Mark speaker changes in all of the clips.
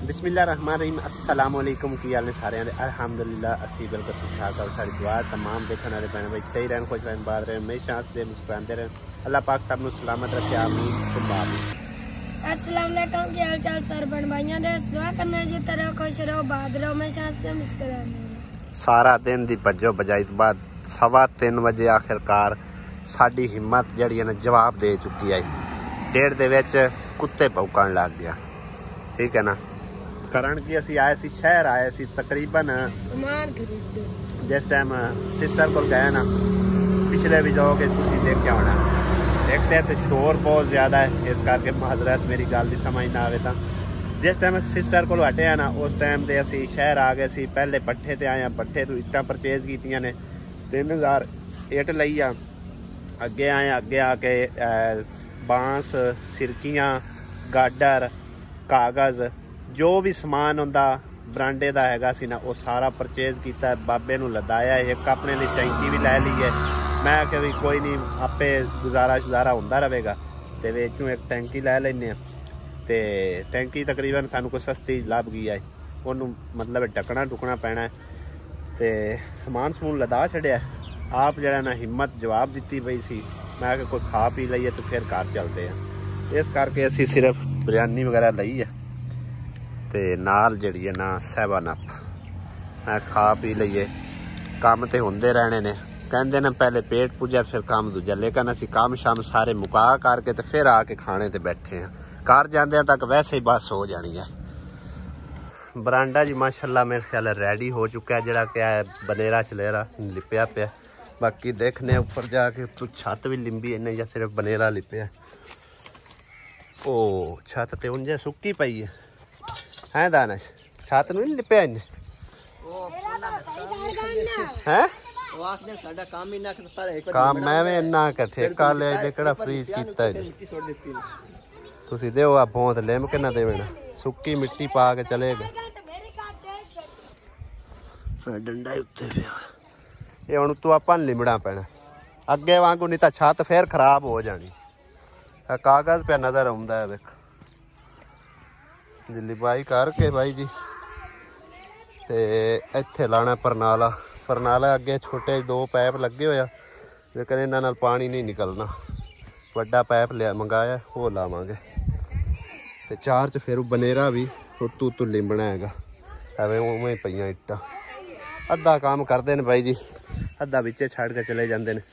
Speaker 1: बिस्मिल्लाहिर्रहमानिर्रहीम अस्सलाम वालेकुम की हाल ने सारे अल्हम्दुलिल्लाह असी बिल्कुल ठीक ठाक और सारी दुआ तमाम देखने वाले भैन भाई सही रहन खुश रहन बात रहन हमेशा हंसते मुस्कुराते रहन अल्लाह पाक सब सलामत रखे आमीन सुम्मा आमीन।
Speaker 2: अस्सलाम वालेकुम की हाल चाल सर बन भाइयों दे दुआ करना जी तरह खुश रहो बाद रहो हमेशा हंसते मुस्कुराते
Speaker 1: सारा दिन दी भज्जो बजाई तो बाद 3:15 बजे आखिरकार साडी हिम्मत जड़ी है ना जवाब दे चुकी है। डेढ़ दे विच कुत्ते भौंकण लग गया ठीक है ना। करण की असी आए सी शहर आए सी तकरीबन
Speaker 2: सामान खरीदो
Speaker 1: जिस टाइम सिस्टर को गए ना पिछले भी जाओगे तुम देखा होना देखते हैं तो शोर बहुत ज़्यादा है इस करके माजरत मेरी गल की समझ ना आए तो जिस टाइम सिस्टर को हटे हैं ना उस टाइम से असी शहर आ गए सी पहले पट्ठे ते आए हैं पट्ठे तो इट्टां परचेज कीतियां ने 3000 इट लई आ अगे आए अगे आके बांस सिरकियां गाडर कागज़ जो भी समान होंदा बरांडे का हैगा सी ना वो सारा परचेज किया बाबे नूं लदाया एक अपने लिए टैंकी भी लै ली है। मैं कि भी कोई नहीं आपे गुजारा शुजारा होंदा रहेगा तो विचों एक टैंकी लै लैने ते टैंकी तकरीबन सानू कोई सस्ती लभ गई है उन्हों मतलब ढकना ढुकना पैना है तो समान समून लदा छड़िया आप जरा ना हिम्मत जवाब दी पई सी मैं कि कोई खा पी लीए तो फिर घर चलते हैं इस करके असी सिर्फ बिरयानी वगैरह लई है ते नाल जड़ी है ना 7 अप मैं खा पी लीए काम तो होंदे रहने ने कहते ना पहले पेट पूजा फिर काम दूजा लेकिन असी काम शाम सारे मुका करके तो फिर आके खाने ते बैठे हैं घर जाते तक वैसे ही बस हो जानी है। बरांडा जी माशाल्लाह मेरे ख्याल रेडी हो चुका है जरा क्या है बनेरा चलेरा लिपया पे बाकी देखने ऊपर जाके तो छत भी लिंबी इन्हें या सिर्फ बनेरा लिपया ओ छत तो उंजे सुक्की पई है दानिश छत नूं नहीं लिपया इन्हें है काम मैं इन्ना कर ठेका ले केड़ा फ्रीज कीता तुसी देओ आ भोंत लिम के ना देवना सुक्की मिट्टी पा के चले गए डंडा उत्ते पिया ये हुण तू आपां लिमड़ा पैना अगे वांगू नहीं तो छत फिर खराब हो जानी कागज पे नजर आउंदा है वेख लिपाई करके भाई जी ते इत्थे लाना परनाला अगे छोटे 2 पैप लगे हुए लेकिन इन्हां नाल पानी नहीं निकलना वड्डा पैप लिया मंगाया वो लावांगे ते 4 च फिर बनेरा भी उत्तू लिंबना हैगा एवें उवें पईयां इट्टां अद्धा काम करते हैं भाई जी अद्धा विचे छड़ के चले जाते हैं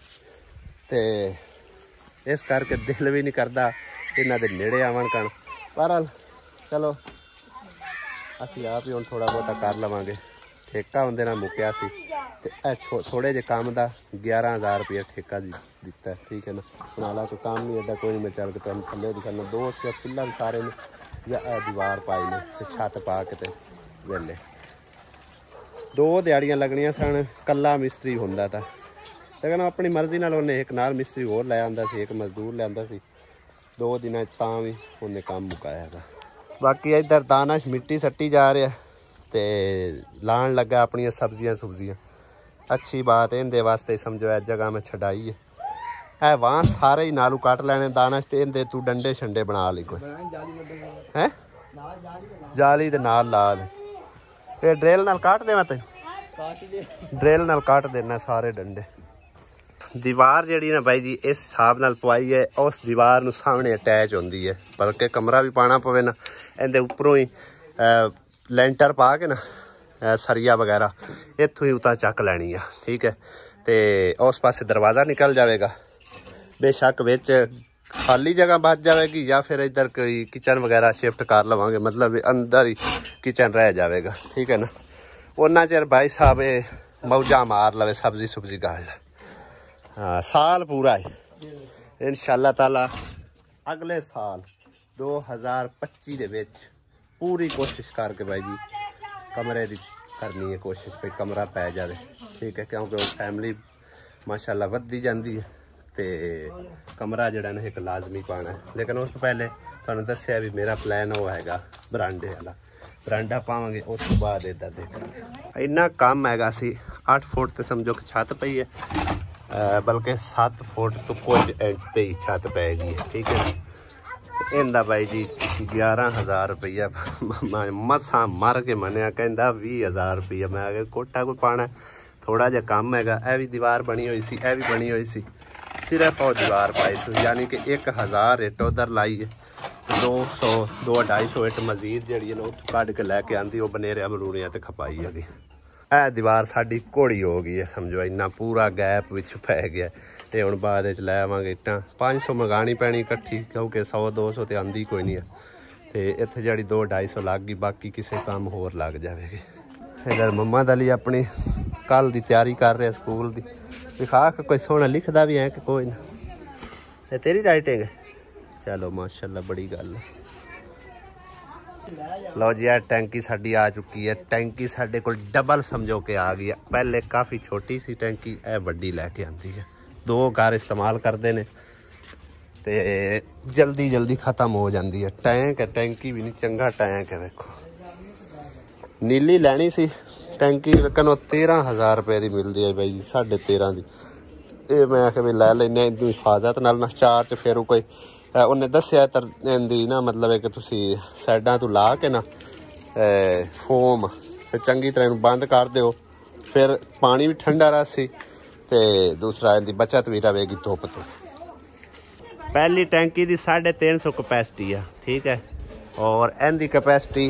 Speaker 1: ते इस करके दिल भी नहीं करता इन्हां दे नेड़े आवन कण पर चलो असी आप ही हुण थोड़ा बहुता कर लवांगे ठेका उंदे नाल मुक्या सी ते थोड़े जे काम का 11,000 रुपया ठेका दिता है ठीक है ना। नाला तो काम नहीं एडा कोई नहीं मैं चल के तुम थले दिखाना 2 पिलर सारे ने या दीवार पाई ने छत पा के ते वेले 2 दिहाड़ियां लगनियां सन कला मिस्त्री हुंदा था लेकिन अपनी मर्जी नाल उन्हें एक नाल मिस्त्री होर लै आंदा सी एक मजदूर लै आंदा सी 2 दिन तां भी उन्हें काम मुकाया है। बाकी इधर दानिश मिट्टी सट्टी जा रहा ते लान लगा अपनी सब्जियां अच्छी बात है इनके वास्ते समझो इस जगह में छड़ाई है वहाँ सारे ही नालू कट लैने दानिश ते इनके तू डंडे शंडे बना ली कोई है जाली दे नाल ला दे ये ड्रिल नाल काट दे मैं ड्रिल नाल काट देना सारे डंडे। दीवार जड़ी ना भाई जी इस हिसाब नाल पवाई है उस दीवार नूं सामने अटैच होंदी है बल्कि कमरा भी पाना पवे ना इहदे उपरों ही लेंटर पा के ना सरिया वगैरह इत्थों ही उतां चक लैनी है ठीक है तो उस पासे दरवाज़ा निकल जाएगा बेशक विच खाली जगह बच जाएगी या फिर इधर कोई किचन वगैरह शिफ्ट कर लवांगे मतलब अंदर ही किचन रह जाएगा ठीक है ना। उन्ना चिर भाई साहब मौजा मार लवे सब्जी सुब्जी गाल हाँ साल पूरा है इंशाअल्लाह ताला अगले साल 2025 दे विच पूरी कोशिश करके भाई जी कमरे की करनी है कोशिश भाई कमरा पै जाए ठीक है क्योंकि वो फैमिली माशाल्लाह वधदी जाती है तो कमरा जड़ा ना एक लाजमी पाना है लेकिन उस तो पहले तुहानूं दस्सिया भी मेरा प्लान वो हैगा बरांडे वाला बरांडा पावांगे उस तो बाद इधर देखा इन्ना काम हैगा सी 8 फुट तो समझो कि छत पई है बल्कि 7 फुट तो कुछ इंच पे ही छत पैगी ठीक है इहदा बाई जी 11,000 रुपया मसा मर के मनिया, कहता 20,000 रुपया। मैं आगे कोटा कोई पाना थोड़ा जिहा काम हैगा। यह भी दीवार बनी हुई सी, यह भी बनी हुई सी, सिर्फ और दीवार पाई सी, यानी कि 1000 इट उधर लाई है, 200 250 इट मजीद जी कढ़ के लैके आंदी, वो बनेरिया बरूनिया तो खपाई हैगी। यह दीवार साडी घोड़ी हो गई है, समझो इन्ना पूरा गैप विच पै गया। ये हुण बाद च लै आवांगे इट्टां, 500 मंगानी पैनी इकट्ठी, क्योंकि 100-200 तो आंदी कोई नहीं है। तो इत्थे जी 200-250 लग गई, बाकी किसी काम होर लग जाएगी। इधर मम्मा दली अपनी कल की तैयारी कर रहे स्कूल की। दिखा के कोई सोहना लिखदा भी है कि कोई ना। ये तेरी राइटिंग है? चलो माशाल्लाह, बड़ी गल है। लो जी, टैंकी साडी आ चुकी है। टैंकी साडे कोल डबल समझो के आ गई है। पहले काफ़ी छोटी सी टैंकी, यह वड्डी लैके आंदी है। 2 घर इस्तेमाल करते हैं तो जल्दी जल्दी ख़त्म हो जाती है। टैंक है, टैंकी भी नहीं, चंगा टैंक है। देखो नीली लैनी सी टैंकी, लेकिन 13,000 रुपये की मिलती है बाई जी, 13.5 की। ये मैं आखे भी लै लें इतनी हिफाजत नाल ना। 4 च फिर कोई उन्हें दसिया दी ना, मतलब है कि तुसी साइडा तो ला के ना फोम ते चंगी तरह बंद कर दो, फिर पानी भी ठंडा रसी ते दूसरा इनकी बचत भी रहेगी धुप तो। पहली टैंकी की 350 कैपेसिटी है, ठीक है, और इनकी कैपेसिटी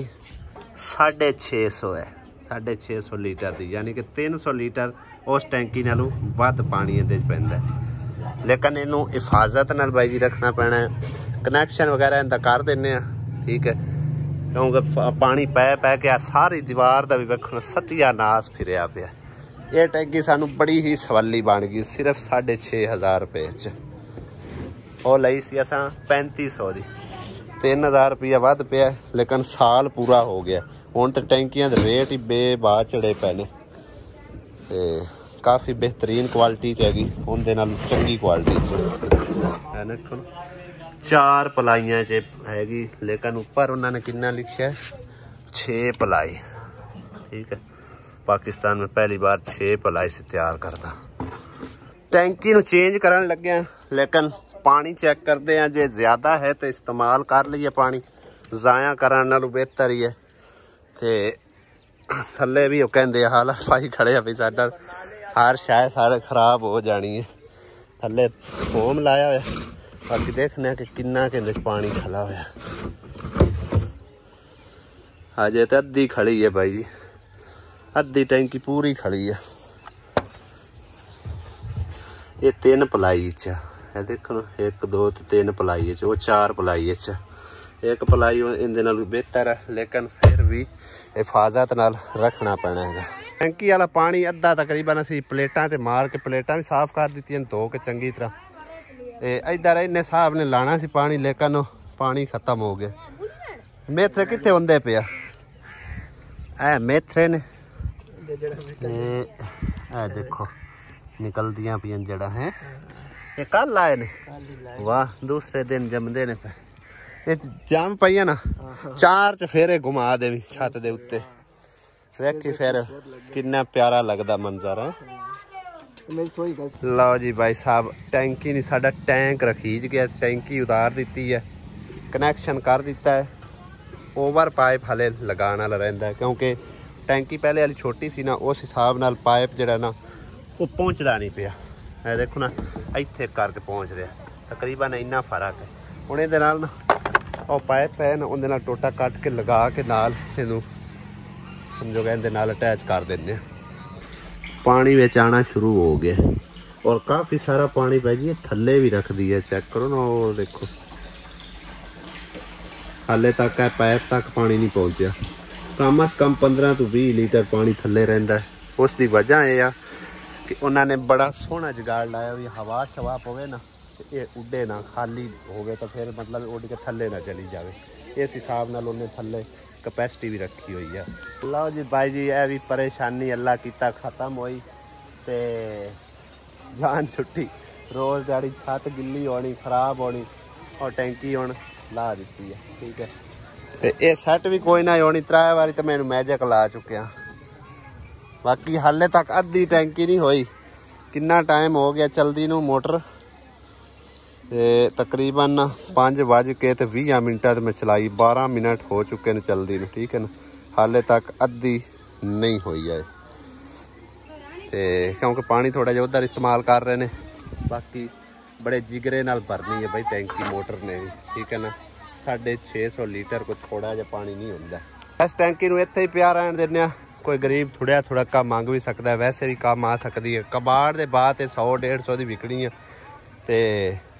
Speaker 1: 650 है, 650 लीटर की, यानी कि 300 लीटर उस टैंकी नालों वध पानी इहदे च पैंदा है। लेकिन इनू हिफाजत नाल बाई जी रखना पैना है। कनैक्शन वगैरह इनका कर देने, ठीक है, क्योंकि पानी पै पै के सारी दीवार का भी वेखो सत्यानाश फिरिया पिया। ये टैंकी सानू बड़ी ही सवाली बन गई, सिर्फ 6,500 रुपये च। वो लई सी असां 3500 की, 3,000 रुपया वध पिया, लेकिन साल पूरा हो गया। हुण तो टैंकियां दे रेट ही बेबाह चढ़े पे ने। काफ़ी बेहतरीन क्वालिटी च हैगी, उनदे नाल चंगी क्वालिटी च देखो 4 पलाइयां च हैगी, लेकिन उपर उन्होंने कितना लिखा है 6 पलाई, ठीक है। पाकिस्तान में पहली बार 6 पलाई से तैयार करता। टैंकी नू चेंज करन लगे, लेकिन पानी चेक करते हैं, जे ज़्यादा है तो इस्तेमाल कर लीए पानी, ज़ाया करन नालों बेहतर ही है। तो थल्ले भी कहते हालत पाई खड़े आ भी साडा हर शायद सारे खराब हो जानी है। थल्ले फोम लाया हुआ, बाकी देखने कि किन्ना के पानी खला हुआ। अजे तो अद्धी खड़ी है भाई जी, अद्धी टैंकी पूरी खड़ी है। ये 3 पलाई च है, देखो 1 2 3 पलाई च, वो 4 पलाई च। 1 पलाई इनदे नाल बेहतर है, लेकिन फिर भी हिफाजत नाल रखना पैना है। टैंकी वाला पानी अद्धा तकरीबन असी प्लेटां ते मार के प्लेटां भी साफ कर दी, धो के चंगी तरह। इधर इन्हें साहब ने लाना सी पानी, लेकिन पानी खत्म हो गया। मेथरे कितने होंदे पिया? ऐ मेथरे ने देखो निकल दियां पियां जड़ा है। ये कल आए ने, वाह, दूसरे दिन जमदे ने पे। ये जाम पईया ना, 4 चफेरे घुमा दे भी छत दे उत्ते, वेखी फिर कितना प्यारा लगता मंजर है। लो जी भाई साहब, टैंकी नहीं साडा टैंक रखीज गया, टैंकी उतार दी है, कनैक्शन कर दिता है। ओवर पाइप हले लगाने वाला रहिंदा है, क्योंकि टैंकी पहले वाली छोटी सी ना, उस हिसाब नाल पाइप जिहड़ा ना वो पहुँचता नहीं पिया। है देखो ना, इत्थे करके पहुँच रहा, तकरीबन इन्ना फर्क है। हुण इहदे नाल ना वो पाइप है ना, उहदे नाल टोटा कट के लगा के नाल इहनूं समझो कहते नाल अटैच कर देने। पानी विच आना शुरू हो गया, और काफ़ी सारा पानी पै गया, थल्ले भी रख दी है। चेक करो ना, वो देखो हाले तक है पाइप तक पानी नहीं पहुँचा। कम अज कम 15 तो 20 लीटर पानी थल्ले रहिंदा है। उसकी वजह यह है कि उन्होंने बड़ा सोहना जुगाड़ लाया भी हवा शवा पवे ना, ये उड्डे ना, खाली हो गए तो फिर मतलब उड़ के थल्ले ना चली जाए। इस हिसाब नाल उन्हें थल्ले कैपेसिटी भी रखी हुई है। लो जी भाई जी, यह भी परेशानी अल्लाह कीता खत्म हुई, ते जान छुट्टी। रोज़ दिहाड़ी छत गिल्ली होनी, खराब होनी, और टैंकी हुण ला दी है, ठीक है। तो ये सैट भी कोई ना होनी, 3 बारी तो मैंने मैजिक ला चुकिया। बाकी हाले तक अद्धी टैंकी नहीं हुई, कितना टाइम हो गया चलदी नूं मोटर। ਤੇ ਤਕਰੀਬਨ 5:20 ਤੇ ਮੈਂ ਚਲਾਈ। 12 ਮਿੰਟ ਹੋ ਚੁੱਕੇ ਨੇ ਚਲਦੀ ਨੂੰ, ਠੀਕ ਹੈ ਨਾ। ਹਾਲੇ ਤੱਕ ਅੱਧੀ ਨਹੀਂ ਹੋਈ ਹੈ ਤੇ ਕਿਉਂਕਿ ਪਾਣੀ ਥੋੜਾ ਜਿਹਾ ਉਧਰ ਇਸਤੇਮਾਲ ਕਰ ਰਹੇ ਨੇ। ਬਾਕੀ ਬੜੇ ਜਿਗਰੇ ਨਾਲ ਭਰਨੀ ਹੈ ਬਈ ਟੈਂਕੀ ਮੋਟਰ ਨੇ ਵੀ, ਠੀਕ ਹੈ ਨਾ। 650 ਲੀਟਰ ਕੋਈ ਥੋੜਾ ਜਿਹਾ ਪਾਣੀ ਨਹੀਂ ਹੁੰਦਾ। ਇਸ ਟੈਂਕੀ ਨੂੰ ਇੱਥੇ ਹੀ ਪਿਆ ਰਹਿਣ ਦਿੰਦੇ ਆ। ਕੋਈ ਗਰੀਬ ਥੋੜ੍ਹਾ ਥੋੜ੍ਹਾ ਮੰਗ ਵੀ ਸਕਦਾ, ਵੈਸੇ ਵੀ ਕੰਮ ਆ ਸਕਦੀ ਹੈ। ਕਬਾੜ ਦੇ ਬਾਅਦ ਤੇ 100-150 ਦੀ ਵਿਕਣੀ ਆ ਤੇ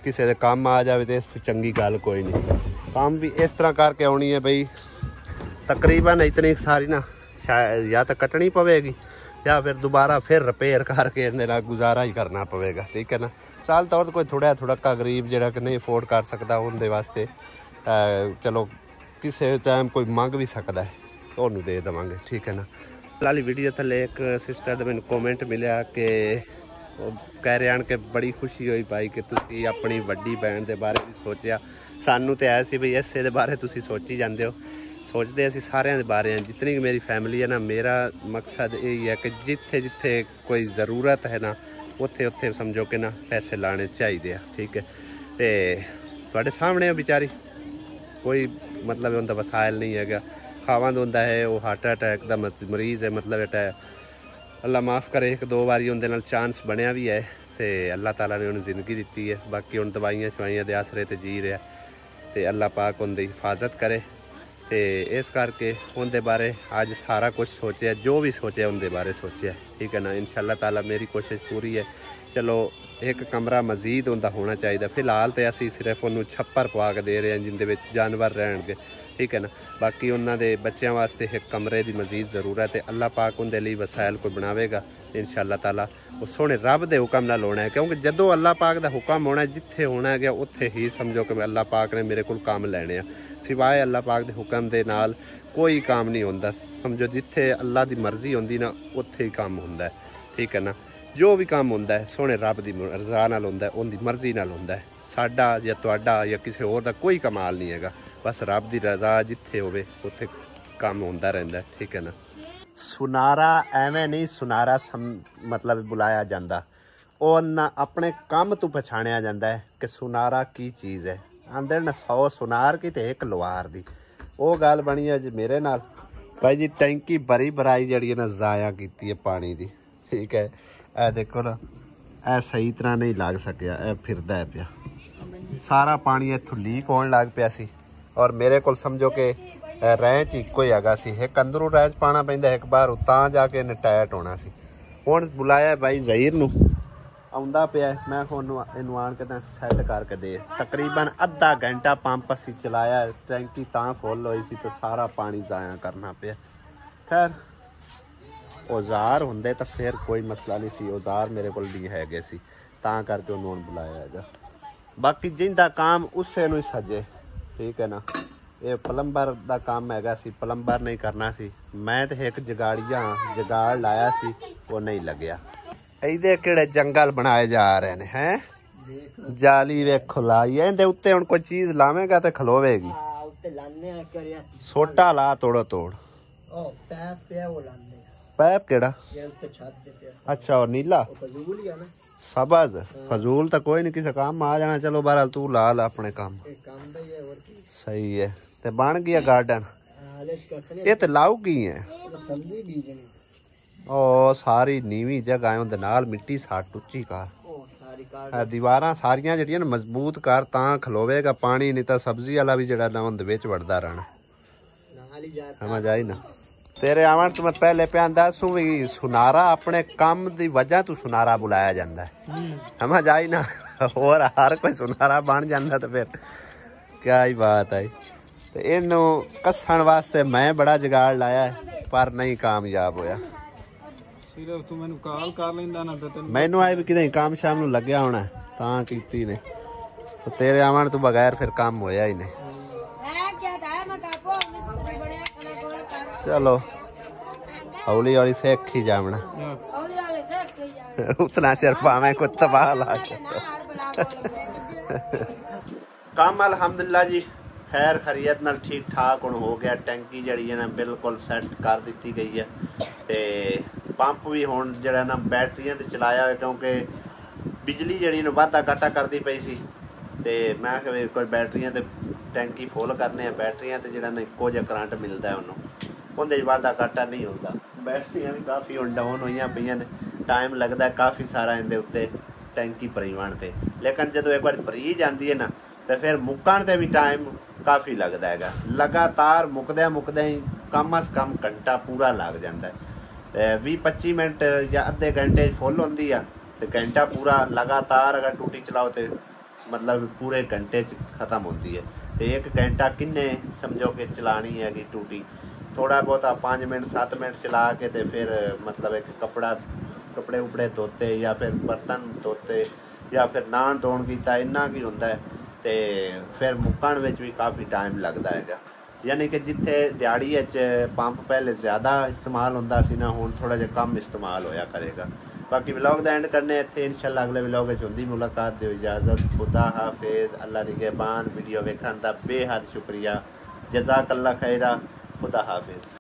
Speaker 1: ਕਿਸੇ ਦੇ ਕੰਮ ਆ ਜਾਵੇ ਤੇ ਇਸ ਚੰਗੀ ਗੱਲ ਕੋਈ ਨਹੀਂ। ਕੰਮ ਵੀ ਇਸ ਤਰ੍ਹਾਂ ਕਰਕੇ ਆਉਣੀ ਹੈ ਬਈ ਤਕਰੀਬਨ ਇਤਨੀ ਸਾਰੀ ਨਾ ਸ਼ਾਇਦ ਜਾਂ ਤਾਂ ਕੱਟਣੀ ਪਵੇਗੀ ਜਾਂ ਫਿਰ ਦੁਬਾਰਾ ਫਿਰ ਰਿਪੇਅਰ ਕਰਕੇ ਇਹਦੇ ਨਾਲ ਗੁਜ਼ਾਰਾ ਹੀ ਕਰਨਾ ਪਵੇਗਾ, ਠੀਕ ਹੈ ਨਾ। ਸਾਲ ਤੌਰ ਤੇ ਕੋਈ ਥੋੜਾ ਗਰੀਬ ਜਿਹੜਾ ਕਿ ਨਹੀਂ ਅਫੋਰਡ ਕਰ ਸਕਦਾ ਉਹਦੇ ਵਾਸਤੇ ਚਲੋ ਕਿਸੇ ਟਾਈਮ ਕੋਈ ਮੰਗ ਵੀ ਸਕਦਾ ਹੈ, ਤੁਹਾਨੂੰ ਦੇ ਦੇਵਾਂਗੇ, ਠੀਕ ਹੈ ਨਾ। ਫਿਲਹਾਲ ਵੀਡੀਓ ਥੱਲੇ ਇੱਕ ਸਿਸਟਰ ਦਾ ਮੈਨੂੰ ਕਮੈਂਟ ਮਿਲਿਆ ਕਿ ਉਹ ਕਹਿ ਰਹੇ ਹਨ ਕਿ ਬੜੀ ਖੁਸ਼ੀ ਹੋਈ ਭਾਈ ਕਿ ਤੁਸੀਂ ਆਪਣੀ ਵੱਡੀ ਭੈਣ ਦੇ ਬਾਰੇ ਵੀ ਸੋਚਿਆ। ਸਾਨੂੰ ਤਾਂ ਐ ਸੀ ਬਈ ਇਸੇ ਦੇ ਬਾਰੇ ਤੁਸੀਂ ਸੋਚੀ ਜਾਂਦੇ ਹੋ, ਸੋਚਦੇ ਅਸੀਂ ਸਾਰਿਆਂ ਦੇ ਬਾਰੇ ਹਾਂ। ਜਿਤਨੀ ਮੇਰੀ ਫੈਮਿਲੀ ਹੈ ਨਾ, ਮੇਰਾ ਮਕਸਦ ਇਹ ਹੈ ਕਿ ਜਿੱਥੇ ਜਿੱਥੇ ਕੋਈ ਜ਼ਰੂਰਤ ਹੈ ਨਾ ਉੱਥੇ ਉੱਥੇ ਸਮਝੋ ਕਿ ਨਾ ਪੈਸੇ ਲਾਣੇ ਚਾਹੀਦੇ ਆ, ਠੀਕ ਹੈ। ਤੇ ਤੁਹਾਡੇ ਸਾਹਮਣੇ ਵਿਚਾਰੀ ਕੋਈ ਮਤਲਬ ਉਹਦਾ ਵਸਾਇਲ ਨਹੀਂ ਹੈਗਾ। ਖਾਵੰਦ ਹੁੰਦਾ ਹੈ, ਉਹ ਹਾਰਟ ਅਟੈਕ ਦਾ ਮਰੀਜ਼ ਹੈ, ਮਤਲਬ ਇਹ ਅੱਲਾ ਮਾफ़ करे 1-2 ਵਾਰੀ ਉਹਦੇ ਨਾਲ ਚਾਂਸ ਬਣਿਆ ਵੀ ਹੈ ਤੇ ਅੱਲਾਹ ਤਾਲਾ ਨੇ ਉਹਨੂੰ ਜ਼ਿੰਦਗੀ ਦਿੱਤੀ ਹੈ। ਬਾਕੀ ਹੁਣ ਦਵਾਈਆਂ ਸ਼ਵਾਈਆਂ ਦੇ ਆਸਰੇ ਤੇ ਜੀ ਰਿਹਾ ਤੇ ਅੱਲਾਹ ਪਾਕ ਉਹਦੀ ਹਿਫਾਜ਼ਤ ਕਰੇ। ਤੇ ਇਸ ਕਰਕੇ ਉਹਦੇ ਬਾਰੇ ਅੱਜ ਸਾਰਾ ਕੁਝ ਸੋਚਿਆ, ਜੋ ਵੀ ਸੋਚਿਆ ਉਹਦੇ ਬਾਰੇ ਸੋਚਿਆ, ਠੀਕ ਹੈ ਨਾ। ਇਨਸ਼ਾਅੱਲਾ ਤਾਲਾ ਮੇਰੀ ਕੋਸ਼ਿਸ਼ ਪੂਰੀ ਹੈ। ਚਲੋ ਇੱਕ ਕਮਰਾ ਮਜ਼ੀਦ ਉਹਦਾ ਹੋਣਾ ਚਾਹੀਦਾ। ਫਿਲਹਾਲ ਤੇ ਅਸੀਂ ਸਿਰਫ ਉਹਨੂੰ ਛੱਪਰ ਪਵਾ ਕੇ ਦੇ ਰਹੇ ਹਾਂ ਜਿਹਦੇ ਵਿੱਚ ਜਾਨਵਰ ਰਹਿਣਗੇ, ਠੀਕ ਹੈ ਨਾ। ਬਾਕੀ ਉਹਨਾਂ ਦੇ ਬੱਚਿਆਂ ਵਾਸਤੇ ਇੱਕ ਕਮਰੇ ਦੀ ਮਜ਼ੀਦ ਜ਼ਰੂਰਤ ਹੈ। ਅੱਲਾਹ ਪਾਕ ਉਹਦੇ ਲਈ ਵਸਾਇਲ ਕੋਈ ਬਣਾਵੇਗਾ ਇਨਸ਼ਾਅੱਲਾ ਤਾਲਾ। ਉਹ ਸੋਹਣੇ ਰੱਬ ਦੇ ਹੁਕਮ ਨਾਲ ਹੋਣਾ ਹੈ, ਕਿਉਂਕਿ ਜਦੋਂ ਅੱਲਾਹ ਪਾਕ ਦਾ ਹੁਕਮ ਹੋਣਾ ਜਿੱਥੇ ਹੋਣਾ ਗਿਆ ਉੱਥੇ ਹੀ ਸਮਝੋ ਕਿ ਅੱਲਾਹ ਪਾਕ ਨੇ ਮੇਰੇ ਕੋਲ ਕੰਮ ਲੈਣੇ ਆ। ਸਿਵਾਏ ਅੱਲਾਹ ਪਾਕ ਦੇ ਹੁਕਮ ਦੇ ਨਾਲ ਕੋਈ ਕੰਮ ਨਹੀਂ ਹੁੰਦਾ। ਸਮਝੋ ਜਿੱਥੇ ਅੱਲਾਹ ਦੀ ਮਰਜ਼ੀ ਹੁੰਦੀ ਨਾ ਉੱਥੇ ਹੀ ਕੰਮ ਹੁੰਦਾ ਹੈ, ਠੀਕ ਹੈ ਨਾ। ਜੋ ਵੀ ਕੰਮ ਹੁੰਦਾ ਹੈ ਸੋਹਣੇ ਰੱਬ ਦੀ ਰਜ਼ਾ ਨਾਲ ਹੁੰਦਾ, ਉਹਦੀ ਮਰਜ਼ੀ ਨਾਲ ਹੁੰਦਾ ਹੈ। ਸਾਡਾ ਜਾਂ ਤੁਹਾਡਾ ਜਾਂ ਕਿਸੇ ਹੋਰ ਦਾ ਕੋਈ ਕਮਾਲ ਨਹੀਂ ਹੈਗਾ। ਬਸ ਰੱਬ ਦੀ ਰਜ਼ਾ ਜਿੱਥੇ ਹੋਵੇ ਉੱਥੇ ਕੰਮ ਹੁੰਦਾ ਰਹਿੰਦਾ, ਠੀਕ ਹੈ ਨਾ। ਸੁਨਾਰਾ ਐਵੇਂ ਨਹੀਂ ਸੁਨਾਰਾ ਮਤਲਬ ਬੁਲਾਇਆ ਜਾਂਦਾ, ਉਹ ਨਾ ਆਪਣੇ ਕੰਮ ਤੋਂ ਪਛਾਣਿਆ ਜਾਂਦਾ ਹੈ ਕਿ ਸੁਨਾਰਾ ਕੀ ਚੀਜ਼ ਹੈ। ਆਂਦੇ ਨਾ 100 ਸੁਨਾਰ ਕੀ ਤੇ 1 ਲੁਹਾਰ ਦੀ, ਉਹ ਗੱਲ ਬਣੀ ਹੈ ਜੀ ਮੇਰੇ ਨਾਲ। ਭਾਈ ਜੀ ਟੈਂਕੀ ਭਰੀ ਭਰਾਈ ਜਿਹੜੀ ਹੈ ਨਾ ਜ਼ਾਇਆ ਕੀਤੀ ਹੈ ਪਾਣੀ ਦੀ, ਠੀਕ ਹੈ। ਇਹ ਦੇਖੋ ਨਾ, ਇਹ ਸਹੀ ਤਰ੍ਹਾਂ ਨਹੀਂ ਲੱਗ ਸਕਿਆ, ਇਹ ਫਿਰਦਾ ਹੈ ਪਿਆ। ਸਾਰਾ ਪਾਣੀ ਇੱਥੋਂ ਲੀਕ ਹੋਣ ਲੱਗ ਪਿਆ ਸੀ ਔਰ ਮੇਰੇ ਕੋਲ ਸਮਝੋ ਕਿ ਰੈਂਚ ਇੱਕੋ ਹੀ ਹੈਗਾ ਸੀ। ਇੱਕ ਅੰਦਰੋਂ ਰੈਂਚ ਪਾਉਣਾ ਪੈਂਦਾ, ਇੱਕ ਬਾਹਰ ਤਾਂ ਜਾ ਕੇ ਇਹਨੇ ਟਾਇਟ ਹੋਣਾ ਸੀ। ਹੁਣ ਬੁਲਾਇਆ ਬਾਈ ਜ਼ਹੀਰ ਨੂੰ, ਆਉਂਦਾ ਪਿਆ। ਮੈਂ ਉਹਨੂੰ ਇਹਨੂੰ ਆਣ ਕੇ ਤਾਂ ਸੈੱਟ ਕਰਕੇ ਦੇ। ਤਕਰੀਬਨ ਅੱਧਾ ਘੰਟਾ ਪੰਪ ਅਸੀਂ ਚਲਾਇਆ, ਟੈਂਕੀ ਤਾਂ ਫੁੱਲ ਹੋਈ ਸੀ ਤੇ ਸਾਰਾ ਪਾਣੀ ਜ਼ਾਇਆ ਕਰਨਾ ਪਿਆ। ਖੈਰ ਔਜ਼ਾਰ ਹੁੰਦੇ ਤਾਂ ਫਿਰ ਕੋਈ ਮਸਲਾ ਨਹੀਂ ਸੀ, ਔਜ਼ਾਰ ਮੇਰੇ ਕੋਲ ਨਹੀਂ ਹੈਗੇ ਸੀ ਤਾਂ ਕਰਕੇ ਉਹਨੂੰ ਹੁਣ ਬੁਲਾਇਆ ਹੈਗਾ। ਬਾਕੀ ਜਿੰਦਾ ਕੰਮ ਉਸੇ ਨੂੰ ਹੀ ਸਜੇ, ਠੀਕ ਹੈ ਨਾ। ਇਹ ਪਲੰਬਰ ਦਾ ਕੰਮ ਹੈਗਾ ਸੀ, ਪਲੰਬਰ ਨਹੀਂ ਕਰਨਾ ਸੀ। ਮੈਂ ਤੇ ਇੱਕ ਜਗਾੜ ਲਾਇਆ ਸੀ, ਉਹ ਨਹੀਂ ਲੱਗਿਆ। ਇਹਦੇ ਕਿਹੜੇ ਜੰਗਲ ਬਣਾਏ ਜਾ ਰਹੇ ਨੇ ਹੈ। ਜਾਲੀ ਵੇਖੋ ਲਾਈ ਹੈ, ਇਹਦੇ ਉੱਤੇ ਹੁਣ ਕੋਈ ਚੀਜ਼ ਲਾਵੇਂਗਾ ਤੇ ਖਲੋਵੇਗੀ। ਸੋਟਾ ਲਾ ਤੋੜੋ ਤੋੜ। ਪੈਪ ਕਿਹੜਾ? ਅੱਛਾ ਉਹ ਨੀਲਾ ਸਬਜ਼ ਫਜ਼ੂਲ ਤਾਂ ਕੋਈ ਨਹੀਂ, ਕਿਸੇ ਕੰਮ ਆ ਜਾਣਾ। ਚਲੋ ਬਹਰਾਲ ਤੂੰ ਲਾ ਲਾ ਆਪਣੇ ਕੰਮ, ਸਹੀ ਹੈ। ਤੇ ਬਣ ਗਿਆ ਗਾਰਡਨ। ਇਹ ਤੇ ਲਾਉ ਕੀ ਹੈ? ਉਹ ਸਾਰੀ ਨੀਵੀਂ ਜਗ੍ਹਾ ਉਹਦੇ ਨਾਲ ਮਿੱਟੀ ਸੱਟ ਉੱਚੀ ਕਰ, ਦੀਵਾਰਾਂ ਸਾਰੀਆਂ ਜਿਹੜੀਆਂ ਮਜ਼ਬੂਤ ਕਰ ਤਾਂ ਖਲੋਵੇਗਾ ਪਾਣੀ, ਨਹੀਂ ਤਾਂ ਸਬਜ਼ੀ ਵਾਲਾ ਵੀ ਜਿਹੜਾ ਨਾ ਉਹਦੇ ਵਿੱਚ ਵੜਦਾ ਰਹਿਣਾ। ਸਮਝ ਆਈ ਨਾ। ਤੇਰੇ ਆਵਣ ਤੋਂ ਮੈਂ ਪਹਿਲੇ ਪਿਆ ਦੱਸੂ ਵੀ ਸੁਨਾਰਾ ਆਪਣੇ ਕੰਮ ਦੀ ਵਜ੍ਹਾ ਤੋਂ ਸੁਨਾਰਾ ਬੁਲਾਇਆ ਜਾਂਦਾ ਹੈ। ਸਮਝ ਆਈ ਨਾ। ਹੋਰ ਹਰ ਕੋਈ ਸੁਨਾਰਾ ਬਣ ਜਾਂਦਾ ਤਾਂ ਫਿਰ ਕਿਆ ਹੀ ਬਾਤ ਹੈ। ਤੇ ਇਹਨੂੰ ਕੱਸਣ ਵਾਸਤੇ ਮੈਂ ਬੜਾ ਜੁਗਾੜ ਲਾਇਆ ਪਰ ਨਹੀਂ ਕਾਮਯਾਬ ਹੋਇਆ।
Speaker 3: ਸਿਰਫ ਤੂੰ ਮੈਨੂੰ ਕਾਲ ਕਰ ਲੈਂਦਾ ਨਾ ਤੇ
Speaker 1: ਮੈਨੂੰ ਆਏ ਵੀ ਕਿਤੇ ਕੰਮ ਸ਼ਾਮ ਨੂੰ ਲੱਗਿਆ ਹੋਣਾ ਤਾਂ ਕੀਤੀ ਨੇ। ਤੇਰੇ ਆਵਣ ਤੋਂ ਬਗੈਰ ਫਿਰ ਕੰਮ ਹੋਇਆ ਹੀ ਨਹੀਂ। चलो हौली हौली सीख ही जावना, उतना चर पावे को तबाह ला। काम अल्हम्दुलिल्लाह जी खैर खैरियत नाल ठीक ठाक हुण हो गया। टैंकी जिहड़ी है ना बिल्कुल सैट कर दी गई है ते पंप भी हुण जिहड़ा ना बैटरियां ते चलाया है क्योंकि बिजली जिहड़ी ना वाधा घाटा करदी पई सी ਤੇ ਮੈਂ ਕਿਹਾ ਵੀ ਕੋਈ ਬੈਟਰੀਆਂ ਤੇ ਟੈਂਕੀ ਫੁੱਲ ਕਰਨੇ ਆ, ਬੈਟਰੀਆਂ ਤੇ ਜਿਹੜਾ ਨਾ ਇੱਕੋ ਜਿਹਾ ਕਰੰਟ ਮਿਲਦਾ ਉਹਨੂੰ, ਉਹਦੇ 'ਚ ਵਾਧਾ ਘਾਟਾ ਨਹੀਂ ਹੁੰਦਾ। ਬੈਟਰੀਆਂ ਵੀ ਕਾਫੀ ਹੁਣ ਡਾਊਨ ਹੋਈਆਂ ਪਈਆਂ ਨੇ, ਟਾਈਮ ਲੱਗਦਾ ਕਾਫੀ ਸਾਰਾ ਇਹਦੇ ਉੱਤੇ ਟੈਂਕੀ ਭਰੀਵਣ ਤੇ, ਲੇਕਿਨ ਜਦੋਂ ਇੱਕ ਵਾਰ ਭਰੀ ਜਾਂਦੀ ਹੈ ਨਾ ਤੇ ਫਿਰ ਮੁੱਕਣ ਤੇ ਵੀ ਟਾਈਮ ਕਾਫੀ ਲੱਗਦਾ ਹੈਗਾ। ਲਗਾਤਾਰ ਮੁੱਕਦਿਆਂ ਹੀ ਕਮ ਅਸ ਕਮ ਘੰਟਾ ਪੂਰਾ ਲੱਗ ਜਾਂਦਾ ਹੈ। 20-25 ਮਿੰਟ ਜਾਂ ਅੱਧੇ ਘੰਟੇ ਫੁੱਲ ਹੁੰਦੀ ਆ ਤੇ ਘੰਟਾ ਪੂਰਾ ਲਗਾਤਾਰ ਅਗਰ ਟੂਟੀ ਚਲਾਓ ਤੇ ਮਤਲਬ ਪੂਰੇ ਘੰਟੇ 'ਚ ਖਤਮ ਹੁੰਦੀ ਹੈ। ਤੇ 1 ਘੰਟਾ ਕਿੰਨੇ ਸਮਝੋ ਕਿ ਚਲਾਣੀ ਹੈਗੀ ਟੂਟੀ, ਥੋੜਾ ਬਹੁਤਾ 5 ਮਿੰਟ 7 ਮਿੰਟ ਚਲਾ ਕੇ ਤੇ ਫਿਰ ਮਤਲਬ ਇੱਕ ਕੱਪੜੇ ਉਪੜੇ ਧੋਤੇ ਜਾਂ ਫਿਰ ਬਰਤਨ ਧੋਤੇ ਜਾਂ ਫਿਰ ਨਾਨ ਧੋਣ ਕੀਤਾ, ਇੰਨਾ ਕੀ ਹੁੰਦਾ ਹੈ। ਤੇ ਫਿਰ ਮੁੱਕਣ ਵਿੱਚ ਵੀ ਕਾਫੀ ਟਾਈਮ ਲੱਗਦਾ ਹੈਗਾ। ਯਾਨੀ ਕਿ ਜਿੱਥੇ ਦਿਹਾੜੀ ਵਿੱਚ ਪੰਪ ਪਹਿਲੇ ਜ਼ਿਆਦਾ ਇਸਤੇਮਾਲ ਹੁੰਦਾ ਸੀ ਨਾ, ਹੁਣ ਥੋੜਾ ਜਿਹਾ ਕਮ ਇਸਤੇਮਾਲ ਹੋਇਆ ਕਰੇਗਾ। ਬਾਕੀ ਵਲੌਗ ਦਾ ਐਂਡ ਕਰਨੇ ਇੱਥੇ, ਇਨਸ਼ਾਅੱਲਾ ਅਗਲੇ ਵਲੌਗ ਵਿੱਚ ਹੁੰਦੀ ਮੁਲਾਕਾਤ। ਦਿਓ ਇਜਾਜ਼ਤ, ਖੁਦਾ ਹਾਫਿਜ਼, ਅੱਲਾ ਨਿਗਹਿਬਾਨ। ਵੀਡੀਓ ਵੇਖਣ ਦਾ ਬੇਹੱਦ ਸ਼ੁਕਰੀਆ, ਜਜ਼ਾਕੱਲਾ ਖੈਰਾ, ਖੁਦਾ ਹਾਫਿਜ਼।